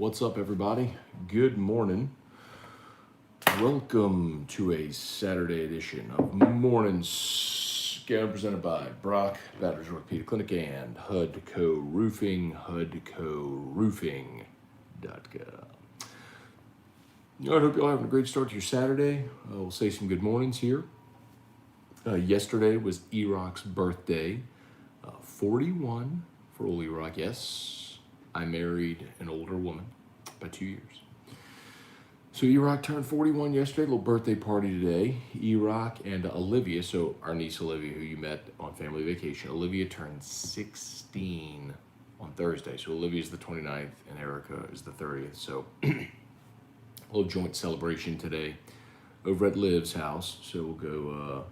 What's up, everybody? Good morning. Welcome to a Saturday edition of Morning Scone presented by Brock, Batteries Orthopedic Clinic, and HUDCO Roofing, HUDCORoofing.com. I hope you're all having a great start to your Saturday. We'll say some good mornings here. Yesterday was E-Rock's birthday. 41 for old E-Rock, yes. I married an older woman by 2 years. So E-Rock turned 41 yesterday, little birthday party today. E-Rock and Olivia, so our niece Olivia, who you met on family vacation, Olivia turned 16 on Thursday. So Olivia's the 29th and Erica is the 30th. So a little joint celebration today over at Liv's house. So we'll go,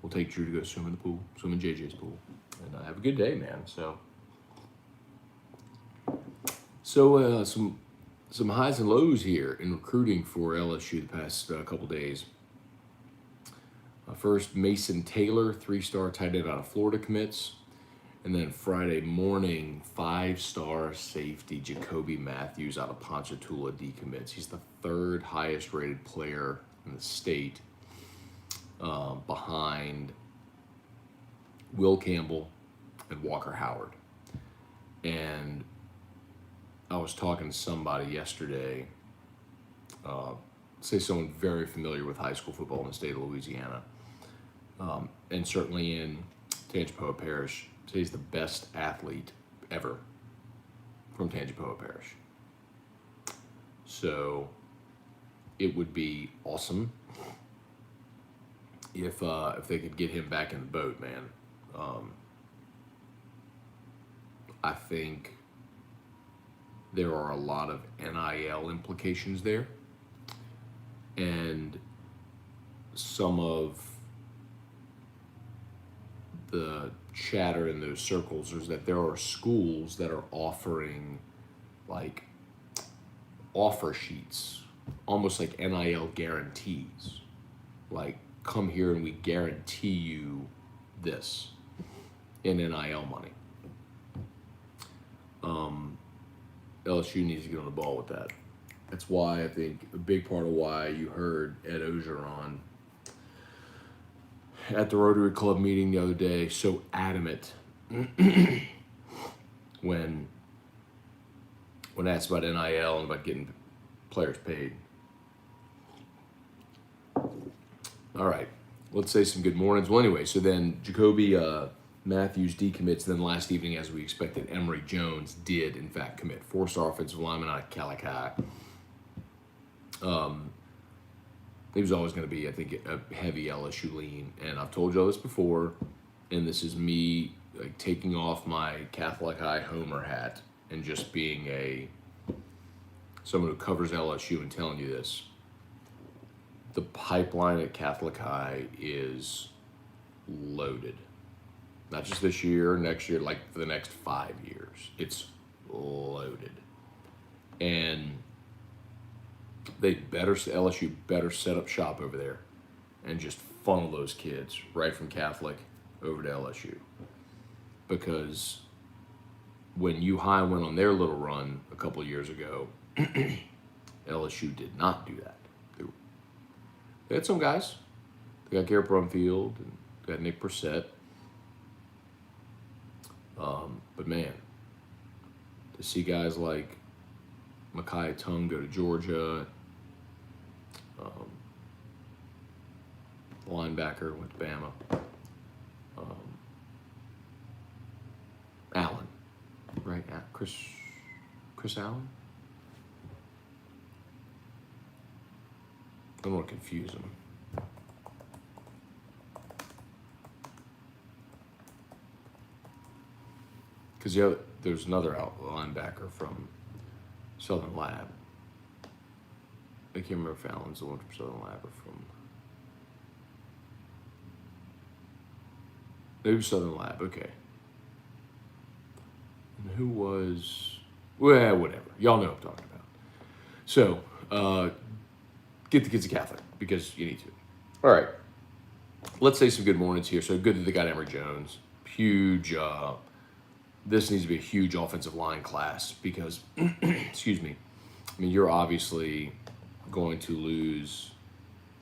we'll take Drew to go swim in the pool, swim in JJ's pool, and have a good day, man. So some highs and lows here in recruiting for LSU the past couple days. First, Mason Taylor, 3-star tight end out of Florida, commits. And then Friday morning, 5-star safety Jacoby Matthews out of Ponchatoula decommits. He's the third highest rated player in the state, behind Will Campbell and Walker Howard. And I was talking to somebody yesterday, say someone very familiar with high school football in the state of Louisiana, and certainly in Tangipahoa Parish, say he's the best athlete ever from Tangipahoa Parish. So it would be awesome if they could get him back in the boat, man. I think there are a lot of NIL implications there, and some of the chatter in those circles is that there are schools that are offering like offer sheets, almost like NIL guarantees, like come here and we guarantee you this in NIL money. LSU needs to get on the ball with that. That's why I think a big part of why you heard Ed Ogeron at the Rotary Club meeting the other day so adamant when asked about NIL and about getting players paid. All right, let's say some good mornings. Well, anyway, so then Jacoby Matthews decommits, and then last evening, as we expected, Emery Jones did, in fact, commit. 4-star offensive lineman out of Calicut. He was always going to be, I think, a heavy LSU lean, and I've told you all this before, and this is me like taking off my Catholic High homer hat and just being someone who covers LSU and telling you this. The pipeline at Catholic High is loaded. Not just this year, next year, like for the next 5 years. It's loaded. And LSU better set up shop over there and just funnel those kids right from Catholic over to LSU. Because when U-High went on their little run a couple of years ago, LSU did not do that. They had some guys. They got Garrett Brumfield and got Nick Brissett. But man, to see guys like Micaiah Tung go to Georgia, linebacker went to Bama, Allen, right? Chris Allen? I don't want to confuse him. Because there's another linebacker from Southern Lab. I can't remember if Allen's the one from Southern Lab or from... Maybe Southern Lab, okay. And who was... Well, whatever. Y'all know what I'm talking about. So, get the kids to Catholic, because you need to. All right. Let's say some good mornings here. So good that they got Emery Jones. Huge... this needs to be a huge offensive line class because, excuse me, I mean, you're obviously going to lose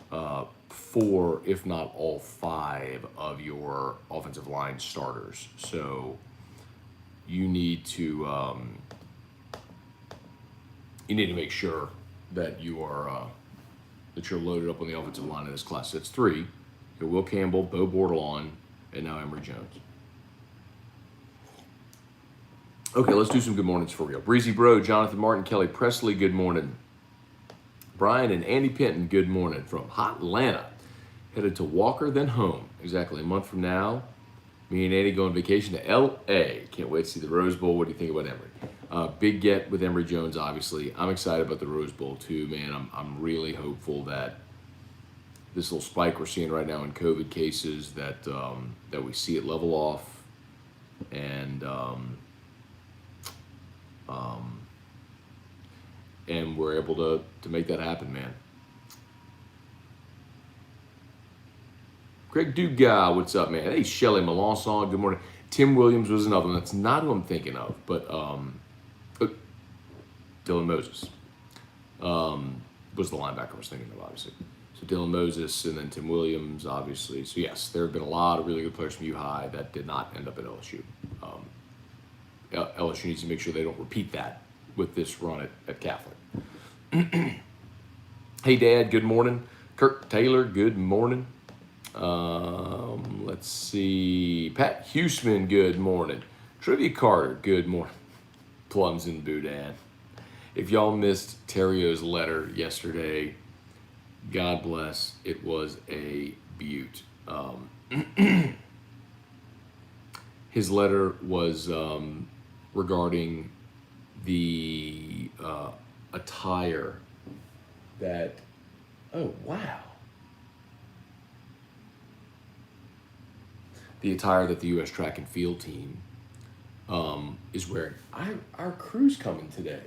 4, if not all 5 of your offensive line starters. So you need to make sure that you are that you're loaded up on the offensive line in this class. That's 3. Will Campbell, Bo Bordelon, and now Emery Jones. Okay, let's do some good mornings for you. Breezy Bro, Jonathan Martin, Kelly Presley, good morning. Brian and Andy Penton, good morning from hot Atlanta. Headed to Walker, then home. Exactly a month from now, me and Andy go on vacation to L.A. Can't wait to see the Rose Bowl. What do you think about Emery? Big get with Emery Jones, obviously. I'm excited about the Rose Bowl, too, man. I'm really hopeful that this little spike we're seeing right now in COVID cases, that we see it level off, and we're able to make that happen, man. Greg Dugas, what's up, man? Hey, Shelly Melanson, good morning. Tim Williams was another one. That's not who I'm thinking of, but Dylan Moses was the linebacker I was thinking of, obviously. So Dylan Moses and then Tim Williams, obviously. So yes, there have been a lot of really good players from U-High that did not end up at LSU. LSU needs to make sure they don't repeat that with this run at Catholic. Hey, Dad, good morning. Kirk Taylor, good morning. Let's see. Pat Huseman, good morning. Trivia Carter, good morning. Plums and Boudin. If y'all missed Terrio's letter yesterday, God bless. It was a beaut. His letter was regarding the attire that, oh, wow. The attire that the U.S. track and field team is wearing. Our crew's coming today.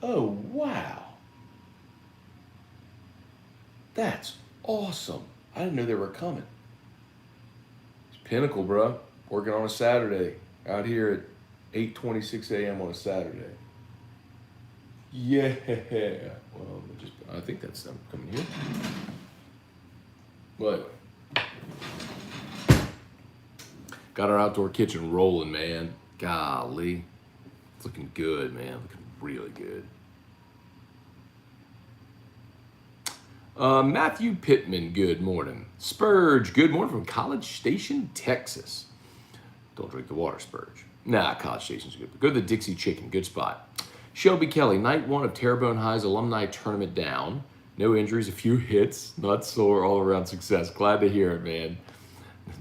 Oh, wow. That's awesome. I didn't know they were coming. It's Pinnacle, bro. Working on a Saturday out here at 8:26 a.m. on a Saturday. Yeah. Well, I think that's them coming here. But got our outdoor kitchen rolling, man. Golly. It's looking good, man. Looking really good. Matthew Pittman, good morning. Spurge, good morning from College Station, Texas. Don't drink the water, Spurge. Nah, College Station's good. But go to the Dixie Chicken, good spot. Shelby Kelly, night 1 of Terrebonne High's alumni tournament down. No injuries, a few hits, not sore, all around success. Glad to hear it, man.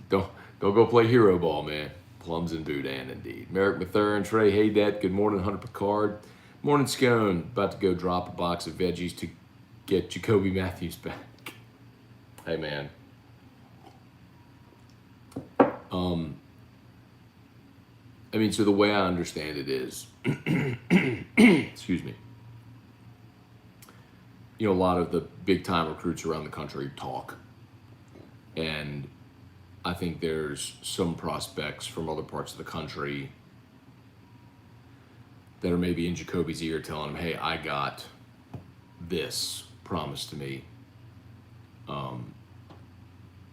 Don't go play hero ball, man. Plums and Boudin, indeed. Merrick Mathern, Trey Haydet, good morning. Hunter Picard. Morning, Scone. About to go drop a box of veggies to get Jacoby Matthews back. Hey, man. I mean, so the way I understand it is, excuse me, you know, a lot of the big-time recruits around the country talk, and I think there's some prospects from other parts of the country that are maybe in Jacoby's ear telling him, hey, I got this promised to me,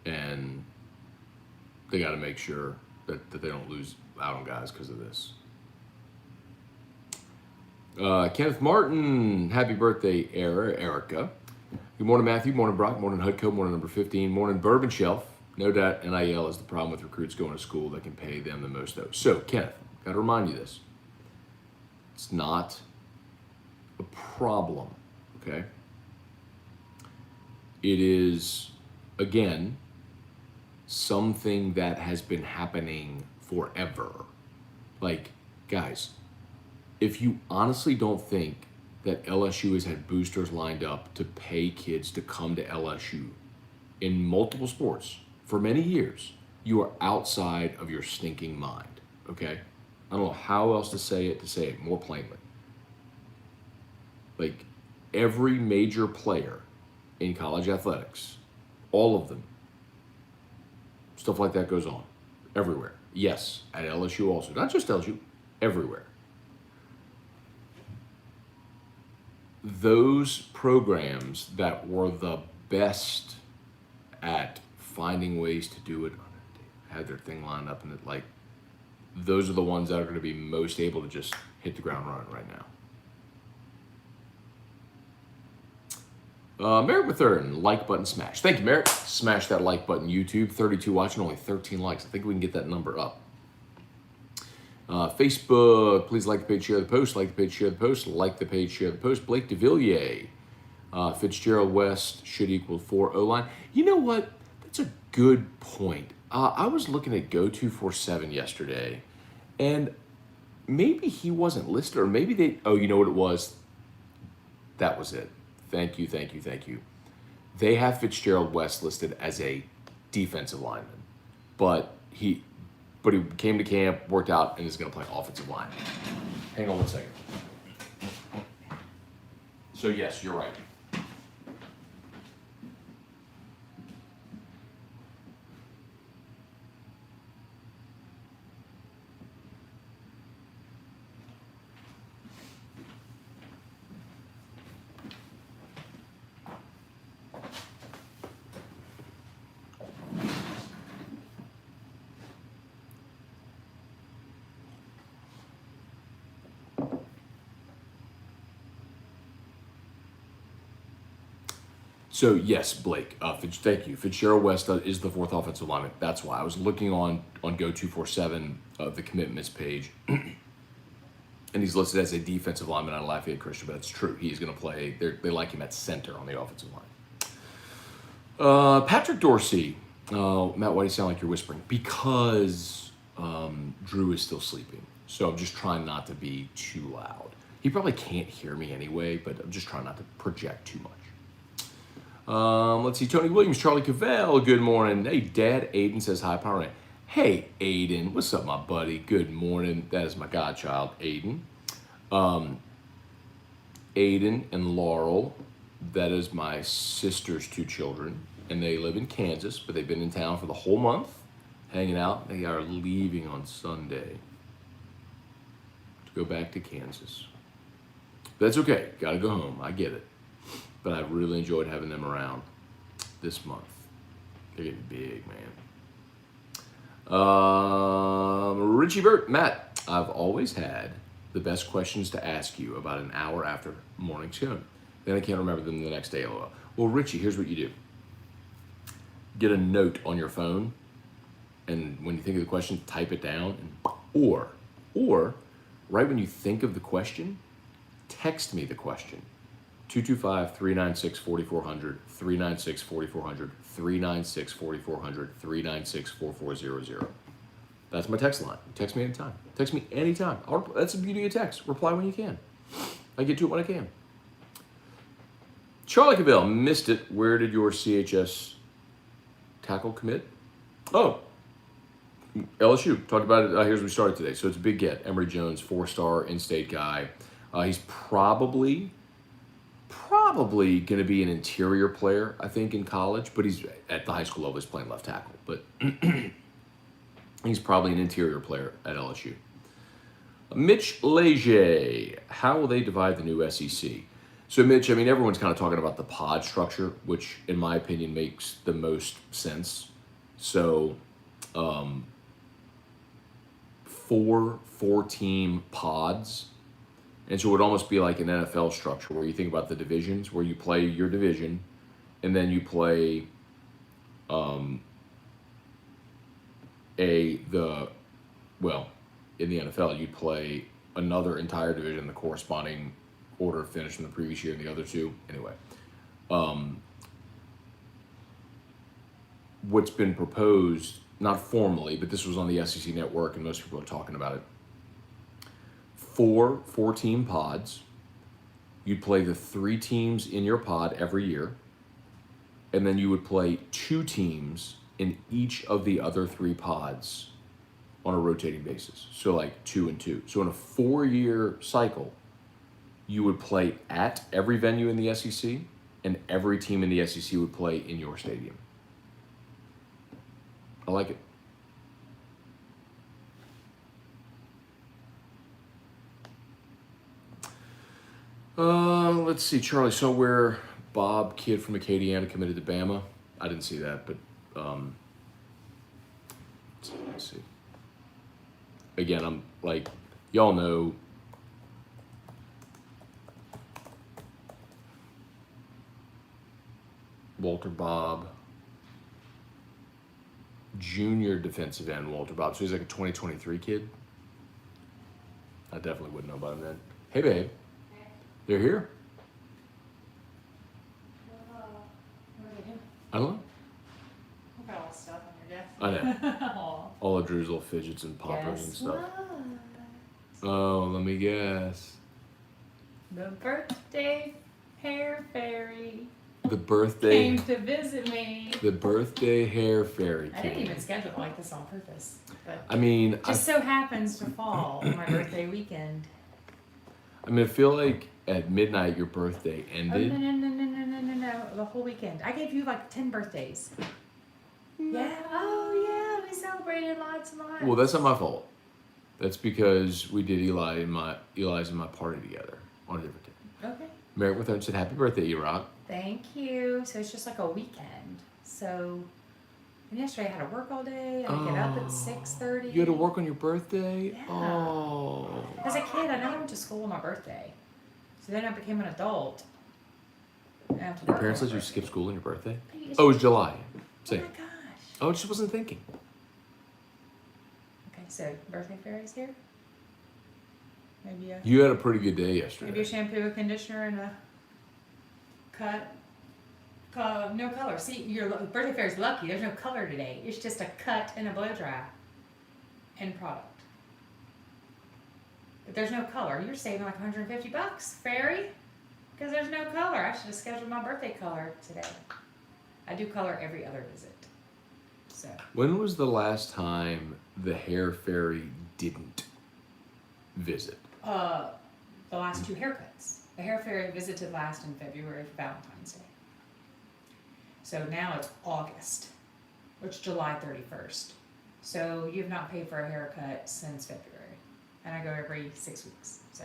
and they got to make sure that they don't lose out on guys because of this. Kenneth Martin, happy birthday, Erica. Good morning, Matthew. Morning, Brock. Morning, Hudco. Morning, number 15. Morning, Bourbon Shelf. No doubt NIL is the problem with recruits going to school that can pay them the most, though. So, Kenneth, got to remind you this. It's not a problem, okay? It is, again, something that has been happening forever. Like, guys, if you honestly don't think that LSU has had boosters lined up to pay kids to come to LSU in multiple sports for many years, you are outside of your stinking mind, okay? I don't know how else to say it more plainly. Like, every major player in college athletics, all of them, stuff like that goes on everywhere. Yes, at LSU also. Not just LSU, everywhere. those programs that were the best at finding ways to do it, had their thing lined up, and like those are the ones that are going to be most able to just hit the ground running right now. Merrick Mathern, like button smash. Thank you, Merrick. Smash that like button, YouTube. 32 watching, only 13 likes. I think we can get that number up. Facebook, please like the page, share the post. Like the page, share the post. Like the page, share the post. Blake DeVilliers. Fitzgerald West should equal 4 O-line. You know what? That's a good point. I was looking at Go247 yesterday, and maybe he wasn't listed, or maybe they, oh, you know what it was? That was it. Thank you. They have Fitzgerald West listed as a defensive lineman, but he came to camp, worked out, and is going to play offensive line. Hang on one second. So yes, you're right. So yes, Blake. Thank you. Fitzgerald West is the fourth offensive lineman. That's why I was looking on Go247, the commitments page, and he's listed as a defensive lineman out of Lafayette Christian. But that's true. He's going to play. They like him at center on the offensive line. Patrick Dorsey. Matt, why do you sound like you're whispering? Because Drew is still sleeping. So I'm just trying not to be too loud. He probably can't hear me anyway, but I'm just trying not to project too much. Let's see. Tony Williams, Charlie Cavell, good morning. Hey, Dad. Aiden says hi, Power. Hey, Aiden. What's up, my buddy? Good morning. That is my godchild, Aiden. Aiden and Laurel. That is my sister's two children. And they live in Kansas, but they've been in town for the whole month, hanging out. They are leaving on Sunday to go back to Kansas. That's okay. Got to go home. I get it. But I've really enjoyed having them around this month. They're getting big, man. Richie Burt, Matt, I've always had the best questions to ask you about an hour after morning Scone. Then I can't remember them the next day, LOL. Well, Richie, here's what you do. Get a note on your phone, and when you think of the question, type it down. Or right when you think of the question, text me the question. 225-396-4400, 396-4400, 396-4400, 396-4400. That's my text line. Text me anytime. Text me anytime. That's the beauty of text. Reply when you can. I get to it when I can. Charlie Cavell, missed it. Where did your CHS tackle commit? Oh, LSU. Talked about it. Here's where we started today. So it's a big get. Emery Jones, 4-star in-state guy. He's probably going to be an interior player, I think, in college, but he's at the high school level. He's playing left tackle, but he's probably an interior player at LSU. Mitch Leger, how will they divide the new SEC? So, Mitch, I mean, everyone's kind of talking about the pod structure, which, in my opinion, makes the most sense. So, 4-team pods. And so it would almost be like an NFL structure where you think about the divisions, where you play your division, and then you play in the NFL, you'd play another entire division, the corresponding order of finish from the previous year and the other two. Anyway, what's been proposed, not formally, but this was on the SEC network and most people are talking about it. 4-team pods. You'd play the 3 teams in your pod every year, and then you would play 2 teams in each of the other 3 pods on a rotating basis. So like 2 and 2. So in a 4-year cycle, you would play at every venue in the SEC, and every team in the SEC would play in your stadium. I like it. Let's see. Charlie saw where Bob, kid from Acadiana, committed to Bama. I didn't see that, but let's see. Again, I'm like, y'all know. Walter Bob, junior defensive end Walter Bob. So he's like a 2023 kid. I definitely wouldn't know about him then. Hey, babe. Hey. They're here? What are they doing? I don't know. Look at all the stuff on your desk. I know. Aw. All of Drew's little fidgets and poppers and Guess stuff. what? Oh, let me guess. The birthday hair fairy The birthday. came to visit me. The birthday hair fairy I didn't came. even schedule it like this on purpose. But I mean, just so happens to fall on my birthday weekend. I feel like at midnight your birthday Oh, ended. no. The whole weekend. I gave you like 10 birthdays. Yeah. Oh, yeah. We celebrated lots and lots. Well, that's not my fault. That's because we did Eli's and my party together on a different day. Okay. Merritt with her and said, "Happy birthday, E-Rock." Thank you. So it's just like a weekend. So and yesterday I had to work all day. I get up at 6:30. You had to work on your birthday? Yeah. Oh. As a kid, I never went to school on my birthday. So then I became an adult. And I have to Your work parents on let my you skip school on your birthday? birthday. Oh, it was July. Oh Say. my gosh. Oh, I just wasn't thinking. Okay, so birthday fairy's here. Maybe You had a pretty good day maybe a yesterday. shampoo, a conditioner, and a cut. No color. See, your birthday fairy's lucky. There's no color today. It's just a cut and a blow dry. End product. But there's no color. You're saving like $150, fairy, because there's no color. I should have scheduled my birthday color today. I do color every other visit. So When was the last time the hair fairy didn't visit? the last 2 haircuts. The hair fairy visited last in February for Valentine's Day. So now it's August, which is July 31st. So you've not paid for a haircut since February. And I go every 6 weeks. So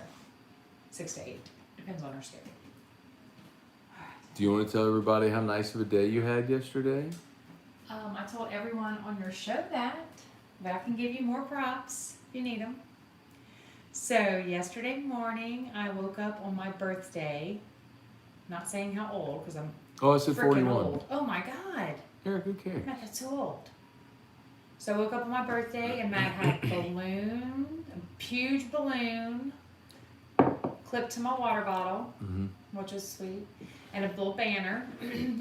6 to 8. Depends on our schedule. All right. Do you want to tell everybody how nice of a day you had yesterday? I told everyone on your show that, but I can give you more props if you need them. So yesterday morning, I woke up on my birthday. Not saying how old, because I'm Oh, I said freaking 41. old. Oh my God. Eric, who cares? Matt, that's so old. So I woke up on my birthday and Matt had a balloon, a huge balloon, clipped to my water bottle, which is sweet, and a little banner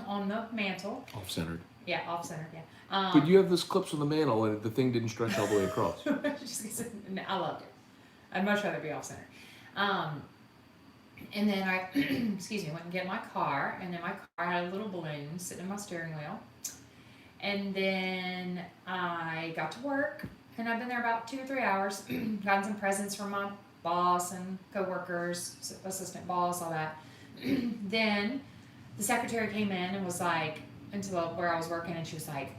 on the mantle. Off-centered. Yeah, off-center, yeah. But you have this clips on the mantle and the thing didn't stretch all the way across. I loved it. I'd much rather be off-center. And then I, excuse me, went and get my car, and in my car I had a little balloon sitting in my steering wheel. And then I got to work, and I've been there about 2 or 3 hours, gotten some presents from my boss and co-workers, assistant boss, all that. Then the secretary came in and was like, into where I was working, and she was like,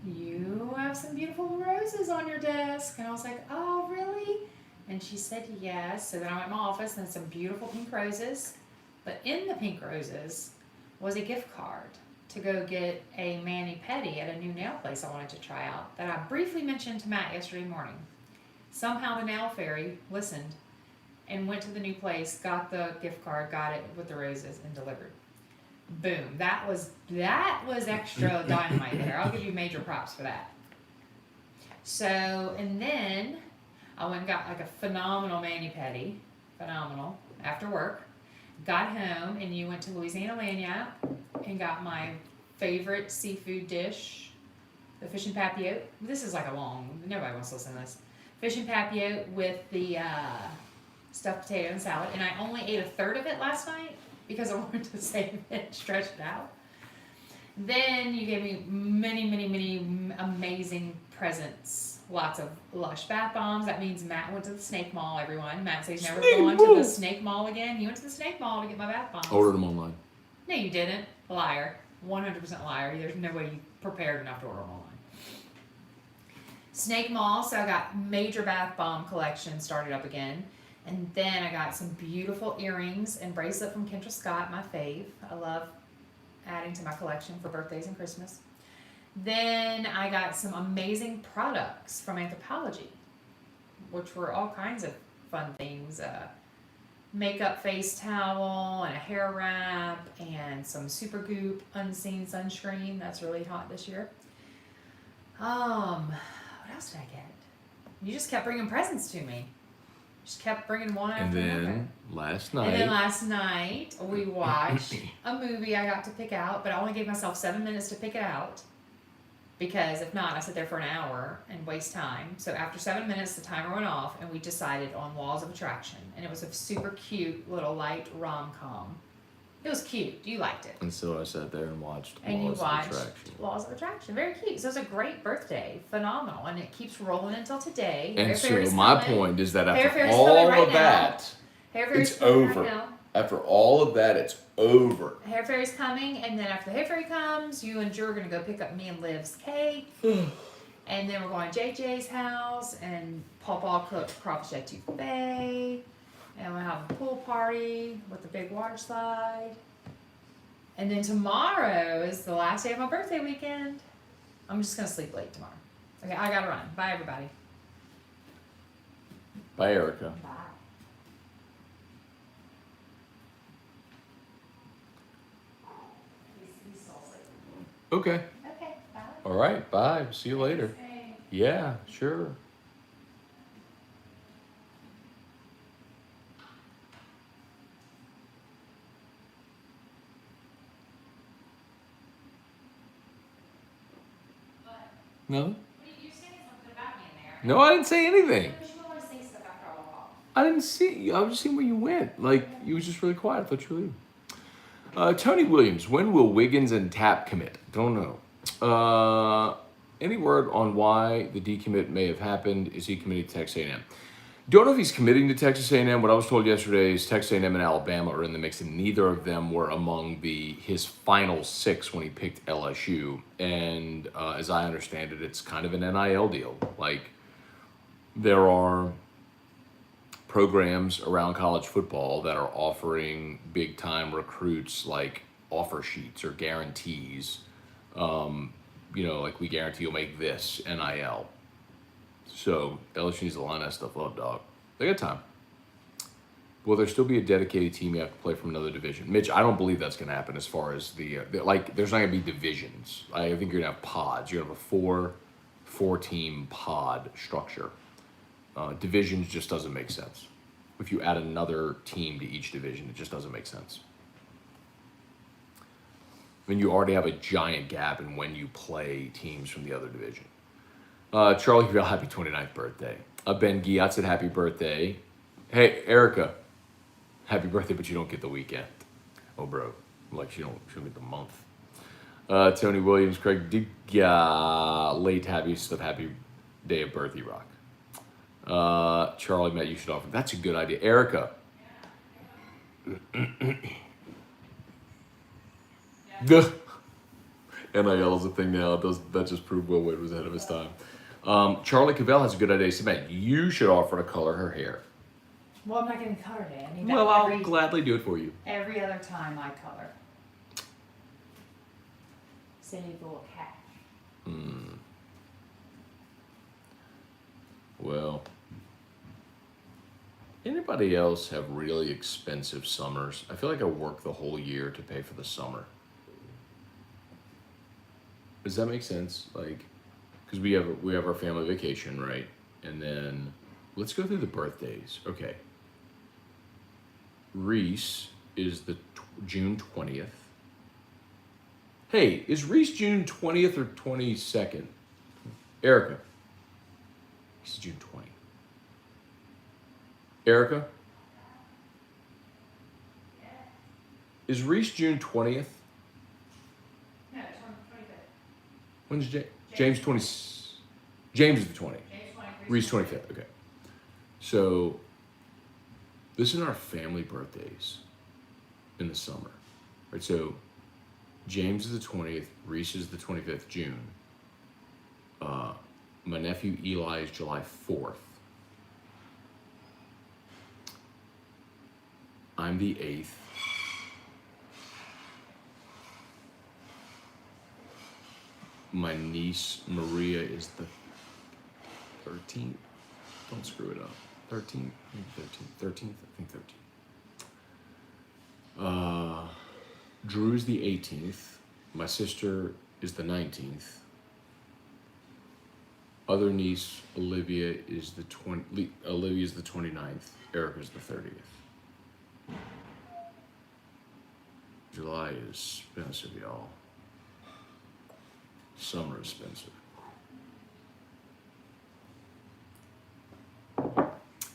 "You have some beautiful roses on your desk." And I was like, "Oh, really?" And she said yes. So then I went to my office and some beautiful pink roses. But in the pink roses was a gift card to go get a mani-pedi at a new nail place I wanted to try out that I briefly mentioned to Matt yesterday morning. Somehow the nail fairy listened and went to the new place, got the gift card, got it with the roses, and delivered. Boom. That was extra dynamite there. I'll give you major props for that. So, and then I went and got like a phenomenal mani-pedi, phenomenal, after work. Got home, and you went to Louisiana Lanyap and got my favorite seafood dish, the fish and papillote. This is like a long, nobody wants to listen to this. Fish and papillote with the stuffed potato and salad. And I only ate a third of it last night because I wanted to save it and stretch it out. Then you gave me many, many, many amazing presents. Lots of Lush bath bombs. That means Matt went to the Snake Mall, everyone. Matt says he's never gone to the Snake Mall again. He went to the Snake Mall to get my bath bombs. Ordered them online. No, you didn't. Liar. 100% liar. There's no way you prepared enough to order them online. Snake Mall, so I got major bath bomb collection started up again. And then I got some beautiful earrings and bracelet from Kendra Scott, my fave. I love adding to my collection for birthdays and Christmas. Then I got some amazing products from Anthropologie, which were all kinds of fun things. Makeup face towel and a hair wrap and some Super Goop Unseen sunscreen. That's really hot this year. What else did I get? You just kept bringing presents to me. Just kept bringing one after another. And then last night we watched a movie I got to pick out, but I only gave myself 7 minutes to pick it out. Because if not, I sit there for an hour and waste time. So after 7 minutes, the timer went off, and we decided on Laws of Attraction. And it was a super cute little light rom-com. It was cute. You liked it. And so I sat there and watched And Laws you watched of Attraction. Laws of Attraction. Very cute. So it was a great birthday. Phenomenal. And it keeps rolling until today. And Hair so Fairy's my coming. point is that Hair after Fairy's all coming right of now. that, Hair Fairy's it's coming over. right now. After all of that, it's over. Hair Fairy's coming, and then after the Hair Fairy comes, you and Drew are going to go pick up me and Liv's cake. And then we're going to JJ's house, and Paul cooked crawfish etouffee, and we'll have a pool party with a big water slide. And then tomorrow is the last day of my birthday weekend. I'm just going to sleep late tomorrow. Okay, I got to run. Bye, everybody. Bye, Erica. Bye. He's so asleep. Okay. Okay, bye. All right. Bye. See you later. Okay. Yeah, sure. No? You said something about me in there. No, I didn't say anything. Because you always say stuff after I walk off. I didn't see you. I was just seeing where you went. Like, you was just really quiet. I thought you were leaving. Tony Williams, when will Wiggins and Tapp commit? Don't know. Any word on why the decommit may have happened? Is he committing to Texas A&M? Don't know if he's committing to Texas A&M. What I was told yesterday is Texas A&M and Alabama are in the mix, and neither of them were among his final 6 when he picked LSU. And as I understand it, it's kind of an NIL deal. Like, there are programs around college football that are offering big time recruits like offer sheets or guarantees. Like, we guarantee you'll make this NIL. So LSU needs to line that stuff up, dog. They got time. Will there still be a dedicated team you have to play from another division? Mitch, I don't believe that's going to happen as far as there's not going to be divisions. I think you're going to have pods. You're going to have a four-team pod structure. Divisions just doesn't make sense. If you add another team to each division, it just doesn't make sense. I mean, you already have a giant gap in when you play teams from the other division. Charlie Real, happy 29th birthday. Ben Giat said happy birthday. Hey, Erica, happy birthday, but you don't get the weekend. Oh, bro, like she don't get the month. Tony Williams, Craig late happy stuff, happy day of birth, E-Rock. Charlie, Matt, you should offer. That's a good idea. Erica. NIL is a thing now. That just proved Will Wade was ahead of his time. Charlie Cavell has a good idea. He said, Matt, you should offer to color her hair. Well, I'm not getting color today. I need Well, that I'll gladly do it for you. every other time I color. Send you the little cat. Well, anybody else have really expensive summers? I feel like I work the whole year to pay for the summer. Does that make sense? Like, because we have our family vacation, right? And then let's go through the birthdays. Okay. Reese is the June 20th. Hey, is Reese June 20th or 22nd? Erica. Reese is June 20. Erica? Is Reese June 20th? No, 25th. When's James 20? James is the 20. James 20. Reese 25th. Okay. So this is our family birthdays in the summer, right? So James is the 20th. Reese is the 25th June. My nephew Eli is July 4th. I'm the 8th. My niece Maria is the 13th. Don't screw it up. 13th? I think 13th. 13th? I think 13th. Drew is the 18th. My sister is the 19th. Other niece Olivia is the 29th. Erica's the 30th. July is expensive, y'all. Summer is expensive.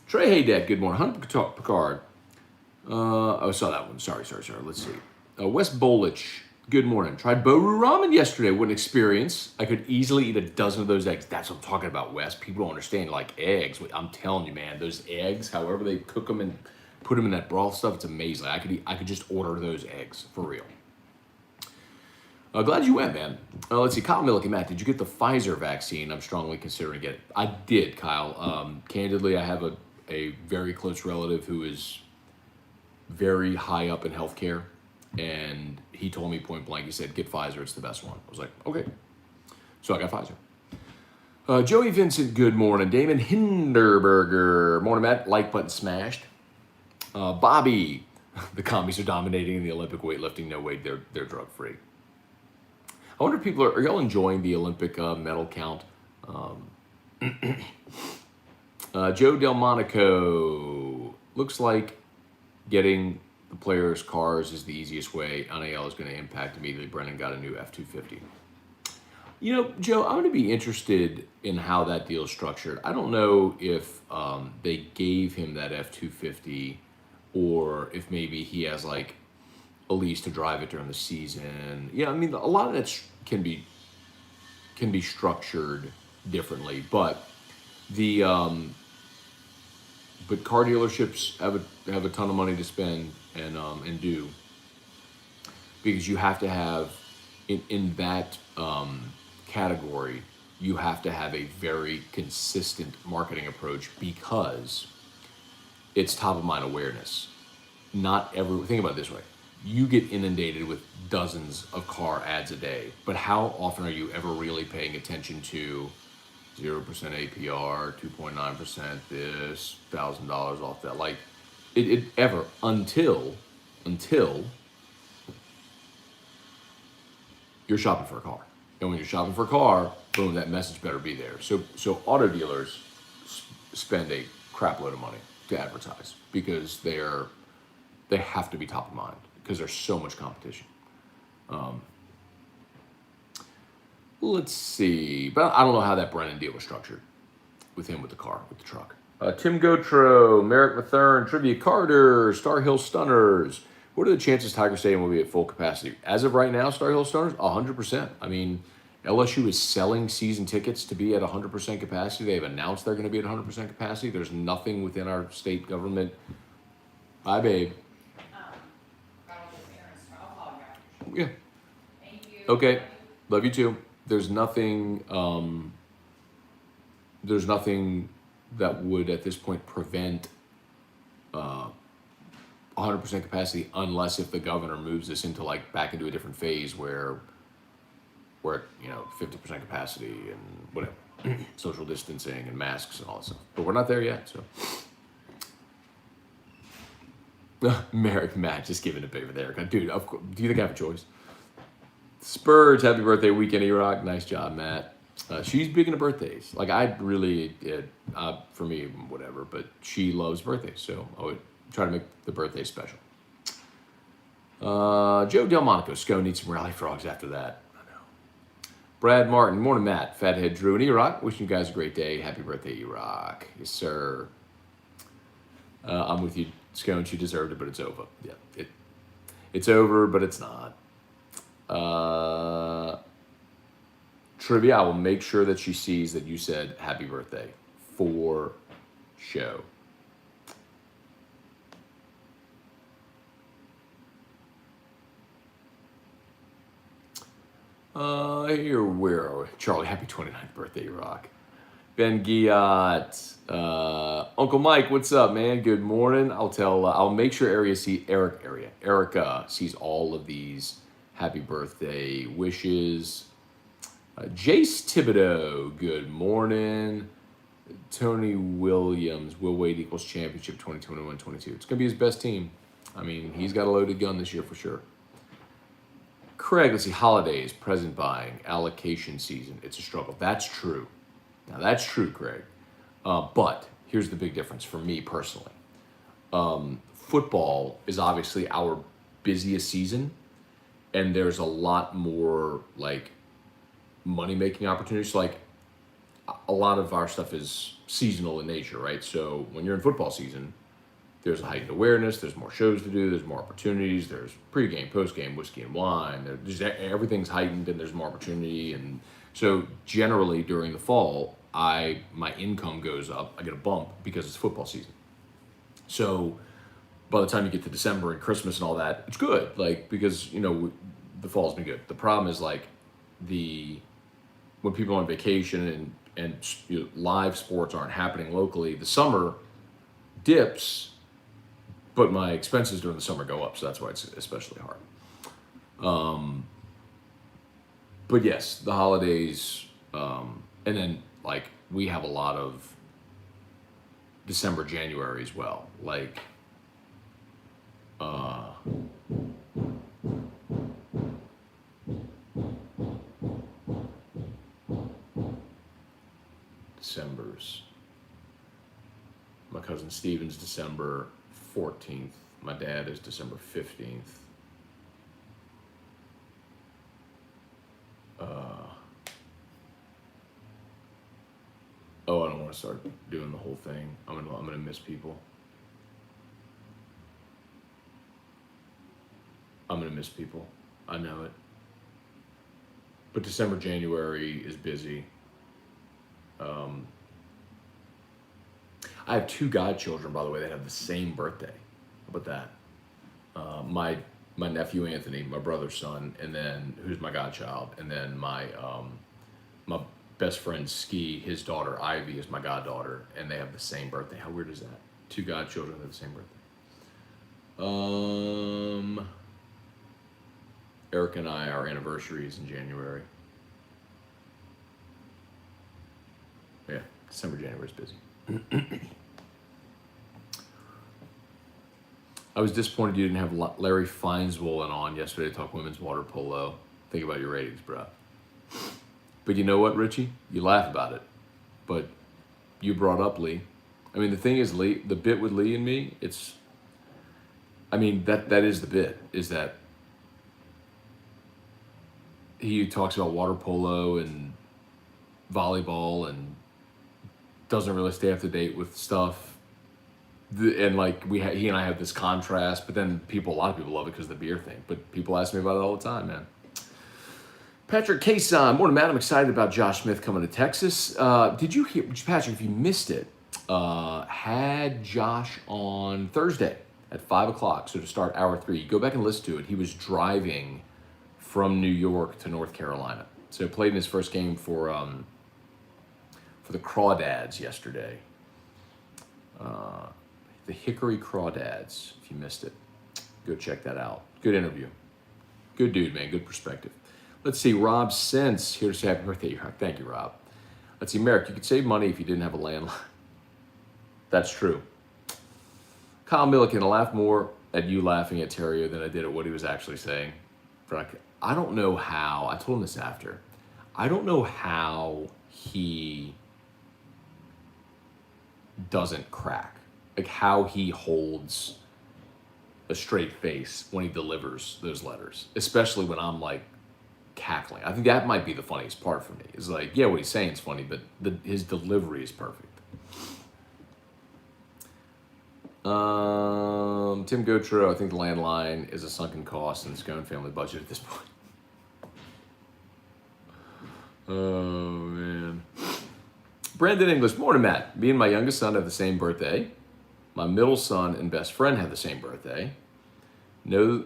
Trey Haydeck, good morning. Hunter Picard. I saw that one. Sorry. Let's see. Wes Bolich, good morning. Tried Boru ramen yesterday. What an experience. I could easily eat a dozen of those eggs. That's what I'm talking about, Wes. People don't understand, like eggs. I'm telling you, man, those eggs, however they cook them and put them in that broth stuff, it's amazing. I could just order those eggs, for real. Glad you went, man. Let's see. Kyle Milliken, Matt, did you get the Pfizer vaccine? I'm strongly considering getting it. I did, Kyle. Candidly, I have a very close relative who is very high up in healthcare, and he told me point blank, he said, get Pfizer, it's the best one. I was like, okay. So I got Pfizer. Joey Vincent, good morning. Damon Hinderberger, morning, Matt. Like button smashed. Bobby, the commies are dominating in the Olympic weightlifting. No way, they're drug free. I wonder if people are y'all enjoying the Olympic medal count? Joe Delmonico, looks like getting the players' cars is the easiest way. NAL is going to impact immediately. Brennan got a new F-250. You know, Joe, I'm going to be interested in how that deal is structured. I don't know if they gave him that F-250 or if maybe he has like a lease to drive it during the season. Yeah, I mean, a lot of that can be structured differently, but but car dealerships have a ton of money to spend and do, because you have to have in that category, you have to have a very consistent marketing approach because it's top of mind awareness. Think about it this way. You get inundated with dozens of car ads a day, but how often are you ever really paying attention to 0% APR, 2.9% this, $1,000 off that? Like, it ever until you're shopping for a car. And when you're shopping for a car, boom, that message better be there. So auto dealers spend a crap load of money to advertise because they have to be top of mind because there's so much competition. Let's see, but I don't know how that Brennan deal was structured with him, with the car, with the truck. Tim Gotro, Merrick Mathern, Trivia Carter, Star Hill Stunners. What are the chances Tiger Stadium will be at full capacity? As of right now, Star Hill Stunners, 100%. I mean, LSU is selling season tickets to be at 100% capacity. They've announced they're going to be at 100% capacity. There's nothing within our state government. Hi, babe. Yeah. Thank you. Okay. Love you too. There's nothing that would at this point prevent 100% capacity unless if the governor moves us into back into a different phase where we're at 50% capacity and whatever, social distancing and masks and all that stuff. But we're not there yet, so. Merrick Matt just giving a favor there. Dude, of course, do you think I have a choice? Spurs, happy birthday weekend, E-Rock. Nice job, Matt. She's big into birthdays. For me, whatever, but she loves birthdays, so I would try to make the birthday special. Joe Delmonico, Scone needs some rally frogs after that. I know. Brad Martin, morning, Matt. Fathead Drew and E-Rock, wishing you guys a great day. Happy birthday, E-Rock. Yes, sir. I'm with you, Scone. She deserved it, but it's over. Yeah, it's over, but it's not. Trivia, I will make sure that she sees that you said happy birthday for show. Where are we? Charlie, happy 29th birthday, Rock. Ben Giat. Uncle Mike, what's up, man? Good morning. I'll make sure Erica sees all of these happy birthday wishes. Jace Thibodeau, good morning. Tony Williams, Will Wade equals championship 2021-22. It's going to be his best team. I mean, he's got a loaded gun this year for sure. Craig, let's see, holidays, present buying, allocation season. It's a struggle. That's true. Now, that's true, Craig. But here's the big difference for me personally. Football is obviously our busiest season, and there's a lot more, like, money-making opportunities. So, like, a lot of our stuff is seasonal in nature, right? So when you're in football season, there's a heightened awareness, there's more shows to do, there's more opportunities, there's pregame, postgame, whiskey and wine, everything's heightened and there's more opportunity. And so generally during the fall, my income goes up, I get a bump because it's football season. So by the time you get to December and Christmas and all that, it's good, like, because, you know, the fall's been good. The problem is, like, when people are on vacation and you know, live sports aren't happening locally, the summer dips, but my expenses during the summer go up, so that's why it's especially hard. But yes, the holidays, and then, like, we have a lot of December, January as well. Like, December's. My cousin Steven's December 14th. My dad is December 15th. Oh, I don't want to start doing the whole thing. I'm gonna miss people. I'm gonna miss people. I know it. But December, January is busy. I have two godchildren, by the way, that have the same birthday. How about that? My nephew Anthony, my brother's son, and then who's my godchild, and then my best friend Ski, his daughter Ivy is my goddaughter, and they have the same birthday. How weird is that? Two godchildren have the same birthday. Eric and I, our anniversary is in January. Yeah, December, January is busy. I was disappointed you didn't have Larry Feinswollen on yesterday to talk women's water polo. Think about your ratings, bro. But you know what, Richie? You laugh about it. But you brought up Lee. I mean, the thing is, Lee, the bit with Lee and me, that is the bit, is that he talks about water polo and volleyball and doesn't really stay up to date with stuff. And like he and I have this contrast, but then a lot of people love it because of the beer thing. But people ask me about it all the time, man. Patrick Cason, morning, Matt. I'm excited about Josh Smith coming to Texas. Did you hear, Patrick? If you missed it, had Josh on Thursday at 5:00. So to start hour 3, go back and listen to it. He was driving from New York to North Carolina. So played in his first game for the Crawdads yesterday. The Hickory Crawdads, if you missed it. Go check that out. Good interview. Good dude, man. Good perspective. Let's see. Rob Sense here to say happy birthday. Thank you, Rob. Let's see. Merrick, you could save money if you didn't have a landline. That's true. Kyle Milliken, I laughed more at you laughing at Terrio than I did at what he was actually saying. I don't know how. I told him this after. I don't know how he doesn't crack. Like how he holds a straight face when he delivers those letters, especially when I'm like cackling. I think that might be the funniest part for me. Is like, yeah, what he's saying is funny, but his delivery is perfect. Tim Gautreau, I think the landline is a sunken cost in the Scone family budget at this point. Oh man. Brandon English, morning, Matt. Me and my youngest son have the same birthday. My middle son and best friend have the same birthday. No,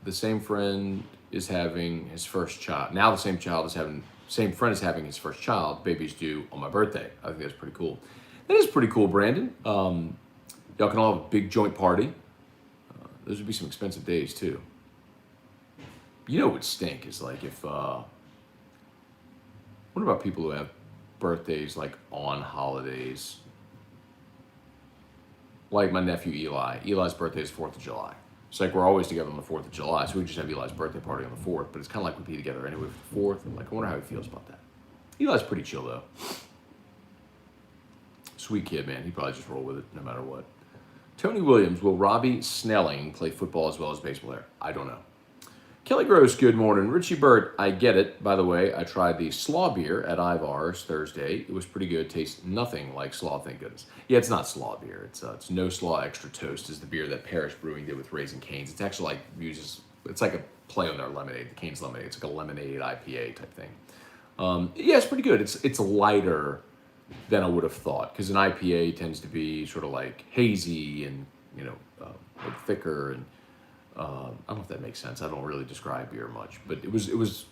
the same friend is having his first child. Now the same child is having same friend is having his first child. Baby's due on my birthday. I think that's pretty cool. That is pretty cool, Brandon. Y'all can all have a big joint party. Those would be some expensive days too. You know what would stink is like if, what about people who have birthdays like on holidays? Like my nephew Eli. Eli's birthday is 4th of July. It's like we're always together on the 4th of July, so we just have Eli's birthday party on the 4th, but it's kind of like we'd be together anyway for the 4th. Like, I wonder how he feels about that. Eli's pretty chill though. Sweet kid, man. He'd probably just roll with it no matter what. Tony Williams, will Robbie Snelling play football as well as baseball there? I don't know. Kelly Gross, good morning. Richie Burt, I get it. By the way, I tried the slaw beer at Ivar's Thursday. It was pretty good. Tastes nothing like slaw, thank goodness. Yeah, it's not slaw beer. It's no slaw extra toast is the beer that Parish Brewing did with Raising Cane's. It's actually like it's like a play on their lemonade, the Cane's lemonade. It's like a lemonade IPA type thing. Yeah, it's pretty good. It's lighter than I would have thought because an IPA tends to be sort of like hazy and like thicker and. I don't know if that makes sense. I don't really describe beer much, but it was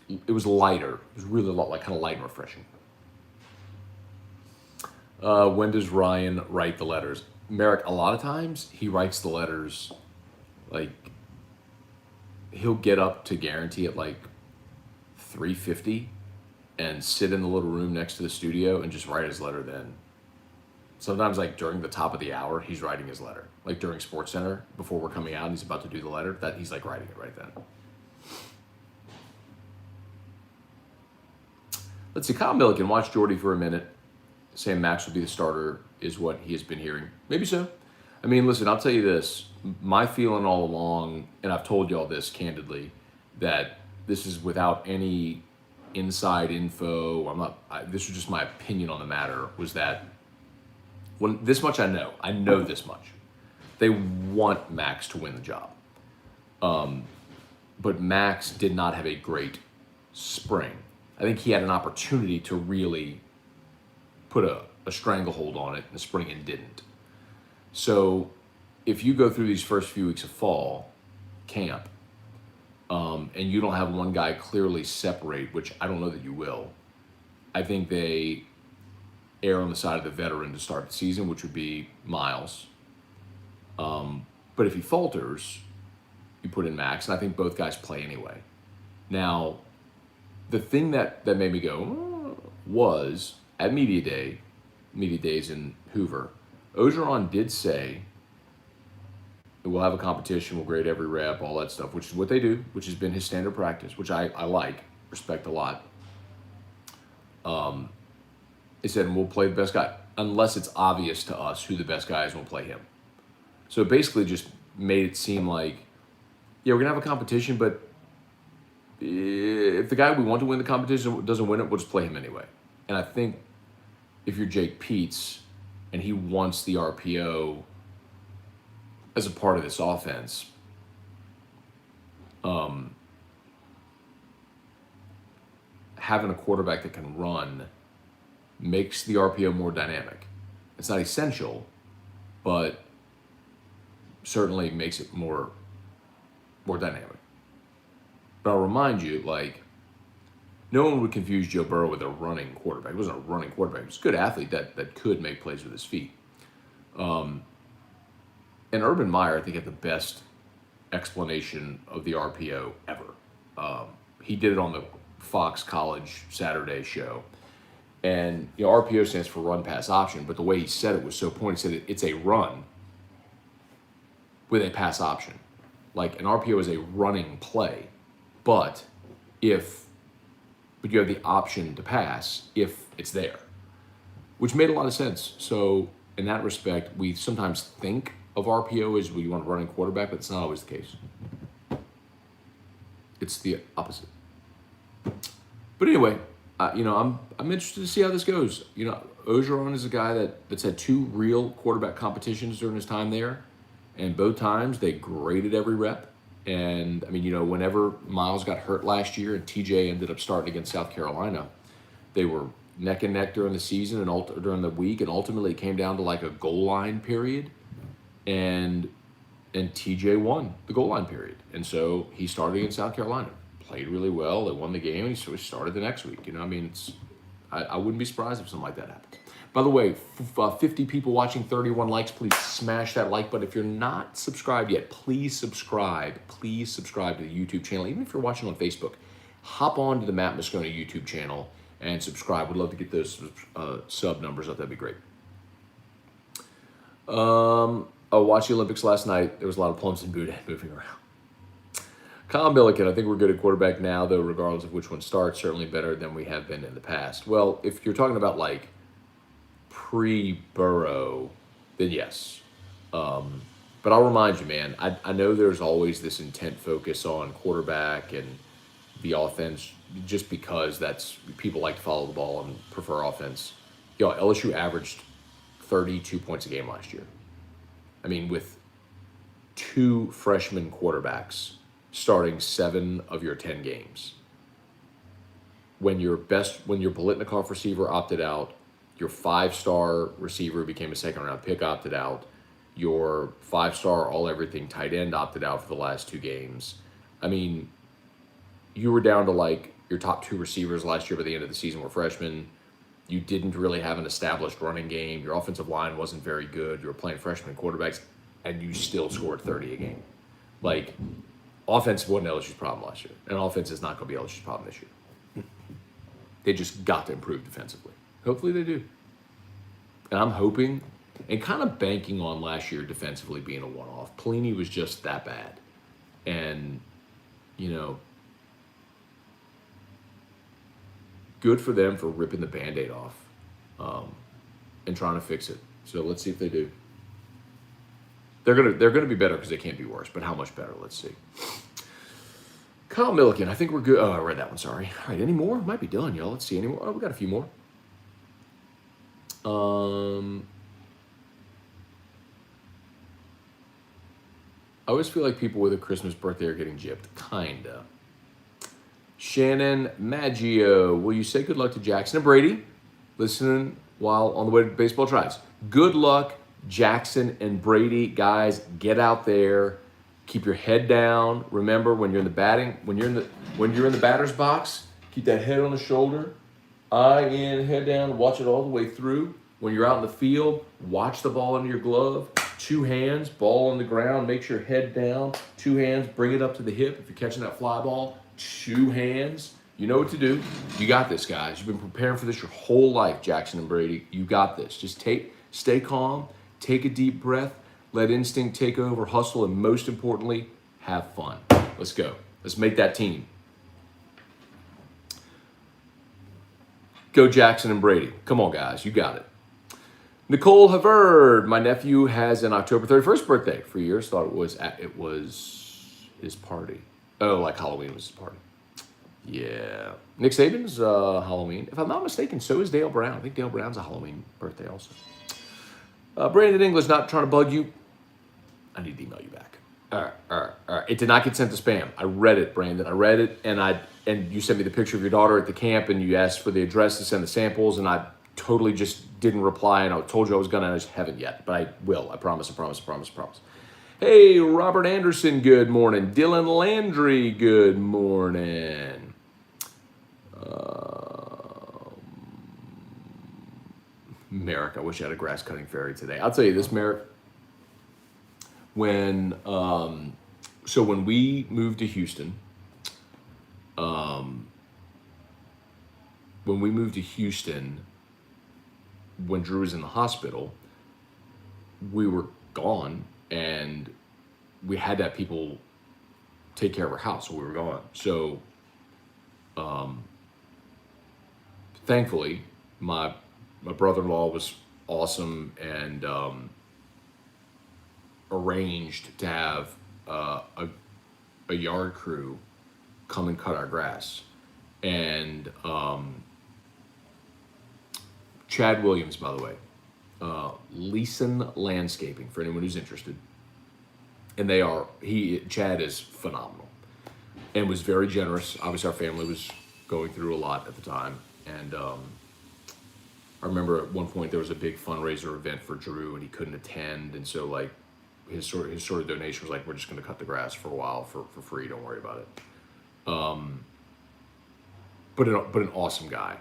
lighter. It was really like kind of light and refreshing. When does Ryan write the letters? Merrick, a lot of times he writes the letters like he'll get up to guarantee at like 3:50 and sit in the little room next to the studio and just write his letter then. Sometimes, like, during the top of the hour, he's writing his letter. Like, during SportsCenter, before we're coming out and he's about to do the letter, that he's, like, writing it right then. Let's see. Kyle Milliken, watch Jordy for a minute. Saying Max will be the starter is what he has been hearing. Maybe so. I mean, listen, I'll tell you this. My feeling all along, and I've told y'all this candidly, that this is without any inside info. This was just my opinion on the matter, was that when this much I know this much. They want Max to win the job. But Max did not have a great spring. I think he had an opportunity to really put a stranglehold on it in the spring and didn't. So if you go through these first few weeks of fall camp and you don't have one guy clearly separate, which I don't know that you will, I think they err on the side of the veteran to start the season, which would be Miles. But if he falters, you put in Max, and I think both guys play anyway. Now, the thing that made me go was at media days in Hoover, Ogeron did say we'll have a competition, we'll grade every rep, all that stuff, which is what they do, which has been his standard practice, which I like, respect a lot. He said, and we'll play the best guy, unless it's obvious to us who the best guy is, we'll play him. So it basically just made it seem like, yeah, we're going to have a competition, but if the guy we want to win the competition doesn't win it, we'll just play him anyway. And I think if you're Jake Peets and he wants the RPO as a part of this offense, having a quarterback that can run makes the RPO more dynamic. It's not essential, but certainly makes it more dynamic. But I'll remind you, like, no one would confuse Joe Burrow with a running quarterback. He wasn't a running quarterback. He was a good athlete that could make plays with his feet. And Urban Meyer, I think, had the best explanation of the RPO ever. He did it on the Fox College Saturday show. And RPO stands for run pass option, but the way he said it was so pointed. He said it's a run with a pass option. Like an RPO is a running play, but you have the option to pass if it's there, which made a lot of sense. So in that respect, we sometimes think of RPO as we want a running quarterback, but it's not always the case. It's the opposite. But anyway, I'm interested to see how this goes. Ogeron is a guy that's had 2 real quarterback competitions during his time there, and both times they graded every rep. And I mean, whenever Miles got hurt last year and TJ ended up starting against South Carolina, they were neck and neck during the season and during the week, and ultimately it came down to like a goal line period, and TJ won the goal line period, and so he started against South Carolina, played really well. They won the game, and so he started the next week. You know, I mean, I wouldn't be surprised if something like that happened. By the way, 50 people watching, 31 likes. Please smash that like button. If you're not subscribed yet, please subscribe. Please subscribe to the YouTube channel. Even if you're watching on Facebook, hop on to the Matt Moscone YouTube channel and subscribe. Would love to get those sub numbers up. That'd be great. I watched the Olympics last night. There was a lot of plums and Buddha moving around. Kyle Milliken, I think we're good at quarterback now, though, regardless of which one starts, certainly better than we have been in the past. Well, if you're talking about like pre-Burrow, then yes. But I'll remind you, man, I know there's always this intent focus on quarterback and the offense just because that's people like to follow the ball and prefer offense. Yo, LSU averaged 32 points a game last year. I mean, with 2 freshman quarterbacks starting 7 of your 10 games. When your Biletnikoff receiver opted out, your 5-star receiver became a second-round pick opted out, your 5-star all-everything tight end opted out for the last 2 games. I mean, you were down to like your top 2 receivers last year by the end of the season were freshmen. You didn't really have an established running game. Your offensive line wasn't very good. You were playing freshman quarterbacks, and you still scored 30 a game. Like, offense wasn't LSU's problem last year, and offense is not going to be LSU's problem this year. They just got to improve defensively. Hopefully they do. And I'm hoping and kind of banking on last year defensively being a one-off. Pelini was just that bad. And, you know, good for them for ripping the Band-Aid off and trying to fix it. So let's see if they do. They're gonna be better because they can't be worse. But how much better? Let's see. Kyle Milliken, I think we're good. Oh, I read that one. Sorry. All right, any more? Might be done, y'all. Let's see. Any more? Oh, we got a few more. I always feel like people with a Christmas birthday are getting gypped. Kinda. Shannon Maggio, will you say good luck to Jackson and Brady? Listening while on the way to baseball tries. Good luck, Jackson and Brady. Guys, get out there. Keep your head down. Remember, when you're in the batter's box, keep that head on the shoulder. Eye in, head down. Watch it all the way through. When you're out in the field, watch the ball under your glove. 2 hands, ball on the ground. Make sure head down. 2 hands, bring it up to the hip. If you're catching that fly ball, 2 hands. You know what to do. You got this, guys. You've been preparing for this your whole life, Jackson and Brady. You got this. Just stay calm, take a deep breath, let instinct take over, hustle, and most importantly, have fun. Let's go. Let's make that team. Go Jackson and Brady. Come on, guys. You got it. Nicole Havard, my nephew has an October 31st birthday. For years, thought it was his party. Oh, like Halloween was his party. Yeah. Nick Saban's Halloween. If I'm not mistaken, so is Dale Brown. I think Dale Brown's a Halloween birthday also. Brandon English, not trying to bug you. I need to email you back. All right. It did not get sent to spam. I read it, Brandon. I read it, and you sent me the picture of your daughter at the camp, and you asked for the address to send the samples, and I totally just didn't reply, and I told you I was gonna, and I just haven't yet, but I will. I promise. Hey, Robert Anderson, good morning. Dylan Landry, good morning. Merrick, I wish I had a grass cutting fairy today. I'll tell you this, Merrick. When we moved to Houston, when Drew was in the hospital, we were gone, and we had to have people take care of our house while we were gone. So, thankfully, my brother-in-law was awesome and arranged to have a yard crew come and cut our grass. And Chad Williams, by the way, Leeson Landscaping, for anyone who's interested. And Chad is phenomenal and was very generous. Obviously, our family was going through a lot at the time. And I remember at one point there was a big fundraiser event for Drew and he couldn't attend. And so like his sort of donation was like, we're just going to cut the grass for a while for free. Don't worry about it. but an awesome guy.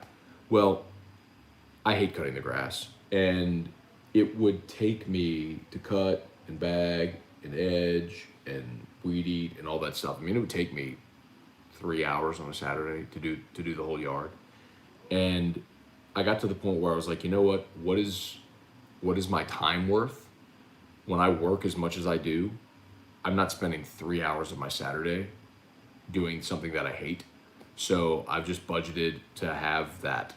Well, I hate cutting the grass, and it would take me to cut and bag and edge and weed eat and all that stuff. I mean, it would take me 3 hours on a Saturday to do the whole yard. And I got to the point where I was like, you know what? What is my time worth? When I work as much as I do, I'm not spending 3 hours of my Saturday doing something that I hate. So I've just budgeted to have that.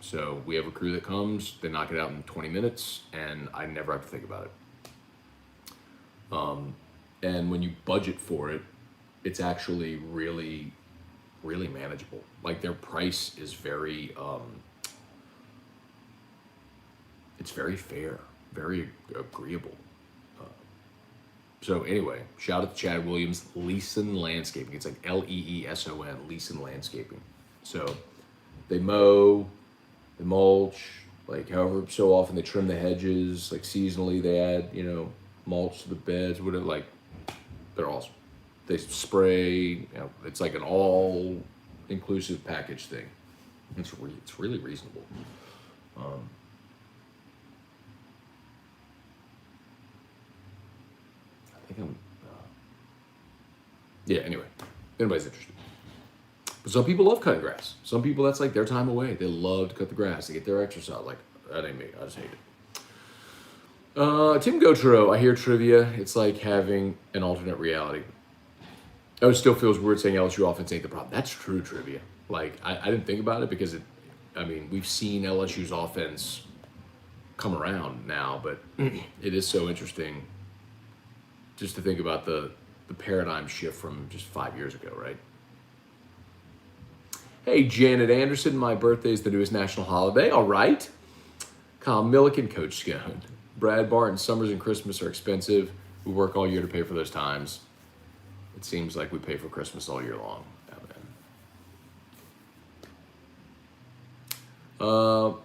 So we have a crew that comes, they knock it out in 20 minutes, and I never have to think about it. And when you budget for it, it's actually really, really manageable. Like their price is very, it's very fair, very agreeable. So anyway, shout out to Chad Williams, Leeson Landscaping. It's like Leeson, Leeson Landscaping. So they mow, they mulch, like however so often they trim the hedges, like seasonally they add, mulch to the beds, whatever, like they're awesome. They spray, it's like an all inclusive package thing. It's really reasonable. I think yeah, anyway, if anybody's interested. But some people love cutting grass. Some people, that's like their time away. They love to cut the grass. They get their exercise. Like, that ain't me. I just hate it. Tim Gotro, I hear trivia. It's like having an alternate reality. Oh, it still feels weird saying LSU offense ain't the problem. That's true trivia. Like, I didn't think about it because we've seen LSU's offense come around now, but it is so interesting just to think about the paradigm shift from just 5 years ago, right? Hey, Janet Anderson, my birthday is the newest national holiday. All right. Kyle Milliken, Coach Scone. Brad Barton, summers and Christmas are expensive. We work all year to pay for those times. It seems like we pay for Christmas all year long.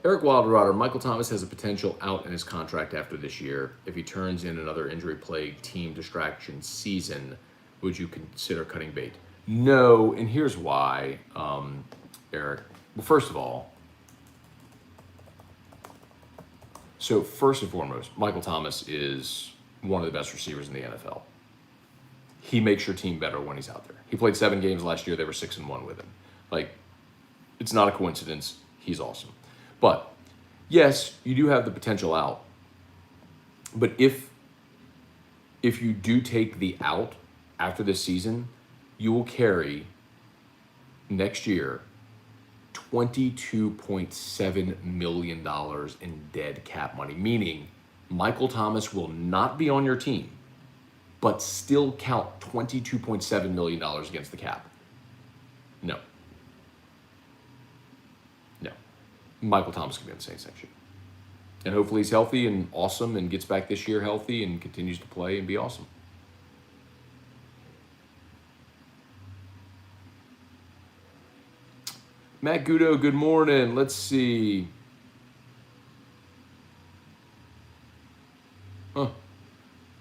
Eric Wilderwater, Michael Thomas has a potential out in his contract after this year. If he turns in another injury-plagued team distraction season, would you consider cutting bait? No, and here's why, Eric. Well, first of all, first and foremost, Michael Thomas is one of the best receivers in the NFL. He makes your team better when he's out there. He played 7 games last year. They were 6-1 with him. Like, it's not a coincidence. He's awesome. But yes, you do have the potential out. But if you do take the out after this season, you will carry next year $22.7 million in dead cap money, meaning Michael Thomas will not be on your team, but still count $22.7 million against the cap. No. Michael Thomas can be on the Saints next year. And hopefully he's healthy and awesome and gets back this year healthy and continues to play and be awesome. Matt Gudo, good morning. Let's see. We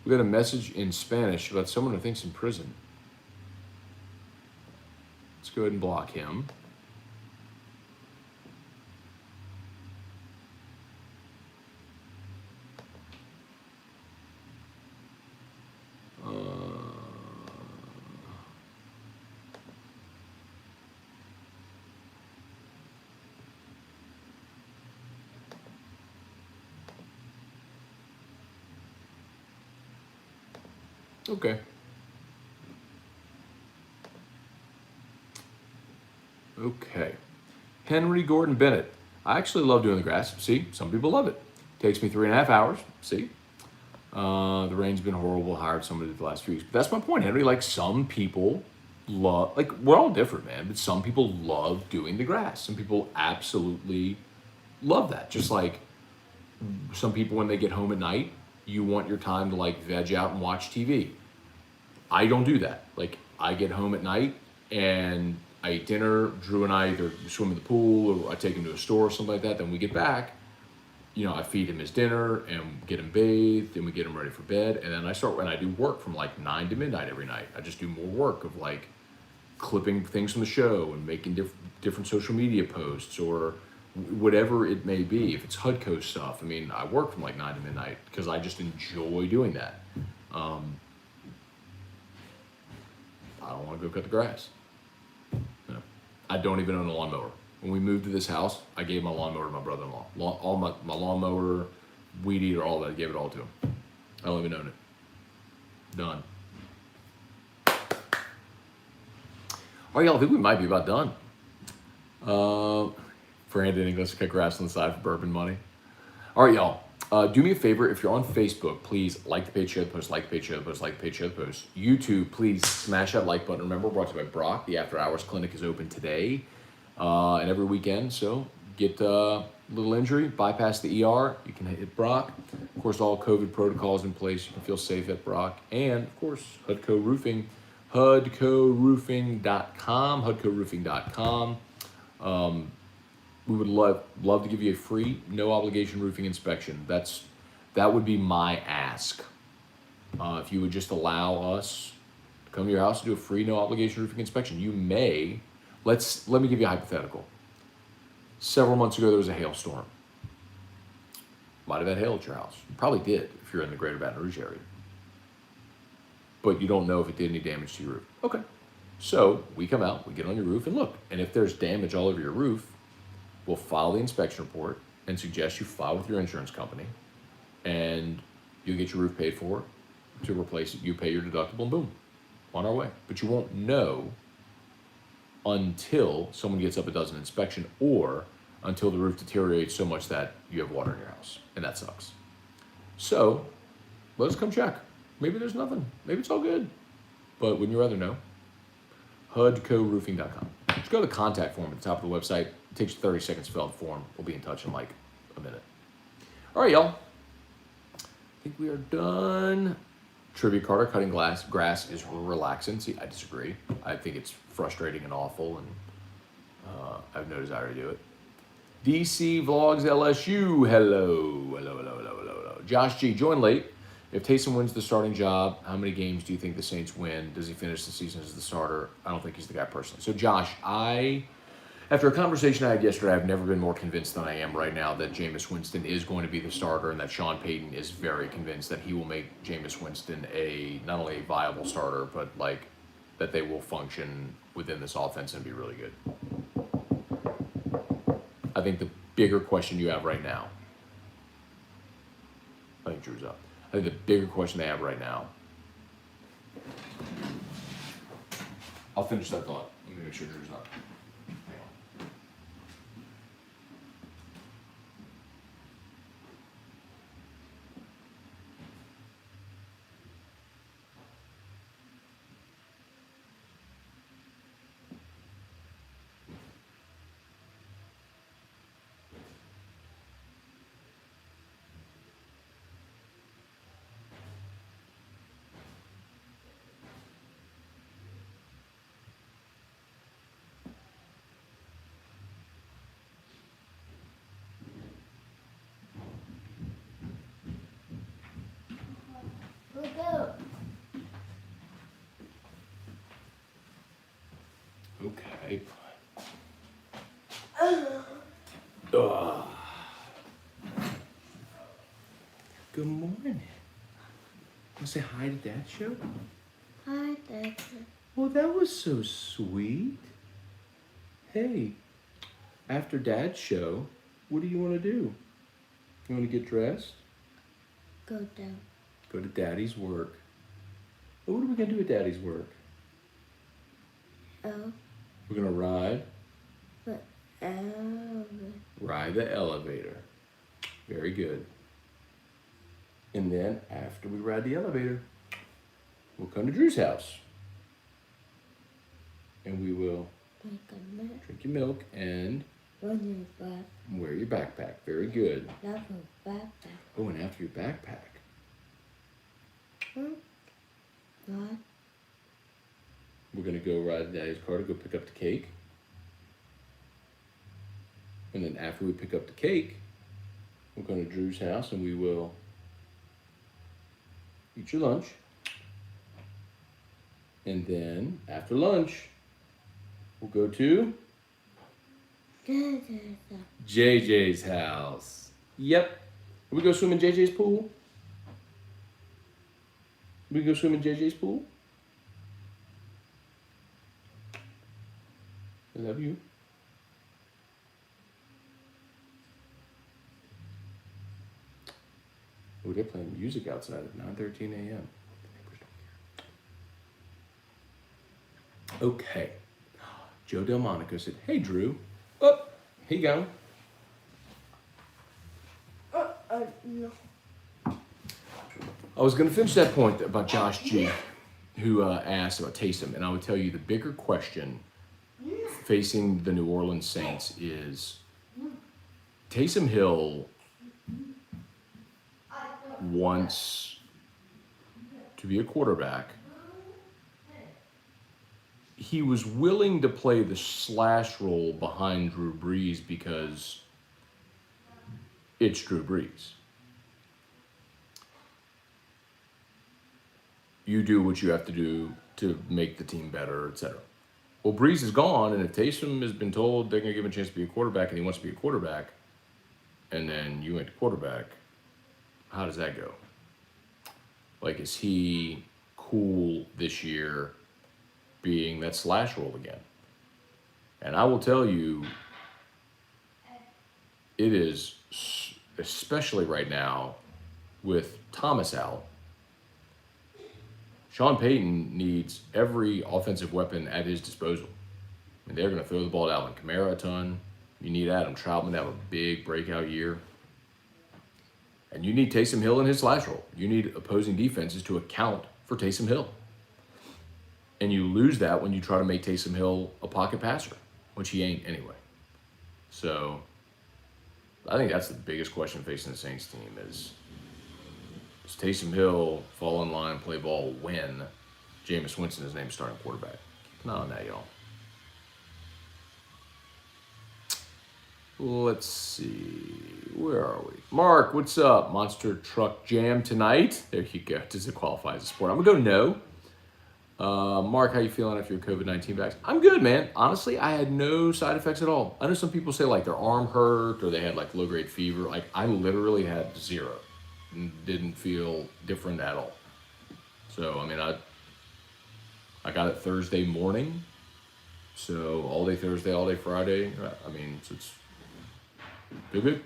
got a message in Spanish about someone who thinks in prison. Let's go ahead and block him. Okay. Okay. Henry Gordon Bennett. I actually love doing the grass. See, some people love it. Takes me 3.5 hours. See? The rain's been horrible. Hired somebody the last few weeks. But that's my point, Henry. Like, some people love, like, we're all different, man. But some people love doing the grass. Some people absolutely love that. Just like some people, when they get home at night, you want your time to, like, veg out and watch TV. I don't do that. Like, I get home at night and I eat dinner. Drew and I either swim in the pool or I take him to a store or something like that. Then we get back, I feed him his dinner and get him bathed and we get him ready for bed. And then I start when I do work from like 9 to midnight every night. I just do more work of like clipping things from the show and making different social media posts or whatever it may be. If it's HUDCO stuff, I mean, I work from like 9 to midnight because I just enjoy doing that. I don't want to go cut the grass. No. I don't even own a lawnmower. When we moved to this house, I gave my lawnmower to my brother-in-law. All my lawnmower, weed eater, all that, I gave it all to him. I don't even own it. Done. All right, y'all, I think we might be about done. Brandon English, cut grass on the side for bourbon money. All right, y'all. Do me a favor, if you're on Facebook, please like the page, share the post, like the page, share the post, like the page, share the post. YouTube, please smash that like button. Remember, we're brought to you by Brock. The After Hours Clinic is open today and every weekend. So get a little injury, bypass the ER, you can hit Brock. Of course, all COVID protocols in place. You can feel safe at Brock. And, of course, HUDCO Roofing, HUDCOroofing.com, HUDCOroofing.com. We would love to give you a free, no obligation roofing inspection. That would be my ask. If you would just allow us to come to your house and do a free, no obligation roofing inspection. You may, let me give you a hypothetical. Several months ago, there was a hailstorm. Might have had hail at your house. Probably did if you're in the greater Baton Rouge area. But you don't know if it did any damage to your roof. Okay. So we come out, we get on your roof and look. And if there's damage all over your roof, we'll file the inspection report and suggest you file with your insurance company, and you'll get your roof paid for to replace it. You pay your deductible and boom, on our way. But you won't know until someone gets up and does an inspection or until the roof deteriorates so much that you have water in your house, and that sucks. So let us come check. Maybe there's nothing. Maybe it's all good. But wouldn't you rather know? HUDCOroofing.com. Just go to the contact form at the top of the website. It takes you 30 seconds to fill out the form. We'll be in touch in like a minute. All right, y'all. I think we are done. Trivia Carter, cutting grass is relaxing. See, I disagree. I think it's frustrating and awful, and I have no desire to do it. DC Vlogs LSU, hello. Josh G, join late. If Taysom wins the starting job, how many games do you think the Saints win? Does he finish the season as the starter? I don't think he's the guy personally. So Josh, after a conversation I had yesterday, I've never been more convinced than I am right now that Jameis Winston is going to be the starter, and that Sean Payton is very convinced that he will make Jameis Winston not only a viable starter, but like that they will function within this offense and be really good. I think the bigger question you have right now, I think Drew's up. I think the bigger question they have right now, I'll finish that thought. Let me make sure Drew's up. Okay. Good morning. Want to say hi to Dad's show? Hi, Dad. Well, that was so sweet. Hey, after Dad's show, what do you want to do? You want to get dressed? Go down. Go to Daddy's work. Well, what are we going to do at Daddy's work? Oh, We're going to ride. but oh, Ride the elevator. Very good. And then after we ride the elevator, we'll come to Drew's house. And we will make a mess. drink your milk and Run your back. wear your backpack. Very good. Love your backpack. Oh, and after your backpack, What? we're going to go ride Daddy's car to go pick up the cake. And then after we pick up the cake, we're going to Drew's house and we will eat your lunch. And then after lunch, We'll go to JJ's house. Yep. We go swim in JJ's pool? We go swim in JJ's pool? Is that you? Oh, they're playing music outside at 9:13 a.m. Okay. Joe Delmonico said, "Hey, Drew." Oh, here you go. No. I was going to finish that point about Josh G, who asked about Taysom, and I would tell you the bigger question facing the New Orleans Saints is Taysom Hill wants to be a quarterback. He was willing to play the slash role behind Drew Brees because it's Drew Brees. You do what you have to do to make the team better, etc. Well, Brees is gone, and if Taysom has been told they're going to give him a chance to be a quarterback and he wants to be a quarterback, and then you went to quarterback, how does that go? Like, is he cool this year being that slash role again? And I will tell you, it is, especially right now with Thomas out, Sean Payton needs every offensive weapon at his disposal. And they're going to throw the ball to Alvin Kamara a ton. You need Adam Troutman to have a big breakout year. And you need Taysom Hill in his slash role. You need opposing defenses to account for Taysom Hill. And you lose that when you try to make Taysom Hill a pocket passer, which he ain't anyway. So I think that's the biggest question facing the Saints team is, does Taysom Hill fall in line, play ball when Jameis Winston is named starting quarterback? Keep an eye on that, y'all. Let's see. Where are we? Mark, what's up? Monster Truck Jam tonight. There you go. Does it qualify as a sport? I'm going to go no. Mark, how you feeling after your COVID-19 vaccine? I'm good, man. Honestly, I had no side effects at all. I know some people say like their arm hurt or they had like low-grade fever. Like I literally had zero. Didn't feel different at all. So, I mean, I got it Thursday morning. So, all day Thursday, all day Friday. I mean, so it's good.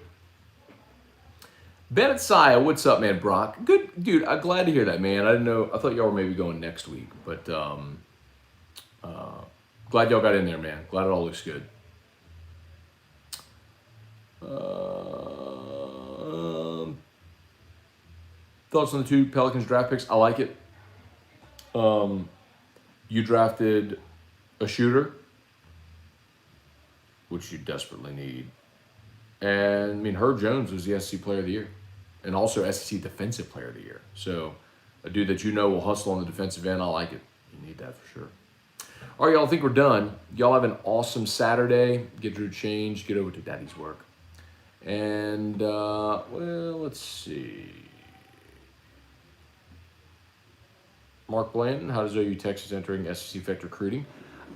Bennett Saya, what's up, man? Brock, good dude. I'm glad to hear that, man. I didn't know. I thought y'all were maybe going next week, but glad y'all got in there, man. Glad it all looks good. Thoughts on the two Pelicans draft picks? I like it. You drafted a shooter, which you desperately need. And, I mean, Herb Jones was the SEC Player of the Year and also SEC Defensive Player of the Year. So, a dude that you know will hustle on the defensive end, I like it. You need that for sure. All right, y'all, I think we're done. Y'all have an awesome Saturday. Get Drew changed. Get over to Daddy's work. And, well, let's see. Mark Blanton, how does OU Texas entering SEC Effect recruiting?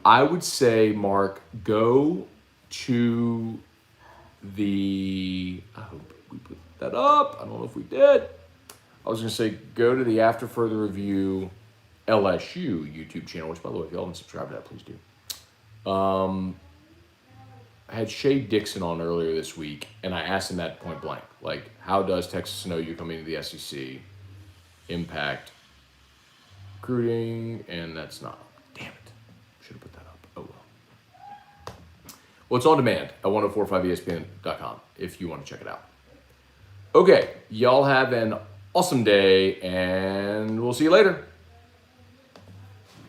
I would say, Mark, go to the, I hope we put that up. I don't know if we did. I was going to say, go to the After Further Review LSU YouTube channel, which, by the way, if y'all haven't subscribed to that, please do. I had Shay Dixon on earlier this week, and I asked him that point blank. Like, how does Texas and OU coming to the SEC impact recruiting? And that's not. Damn it. Should have put that up. Oh, well. Well, it's on demand at 1045ESPN.com if you want to check it out. Okay. Y'all have an awesome day, and we'll see you later.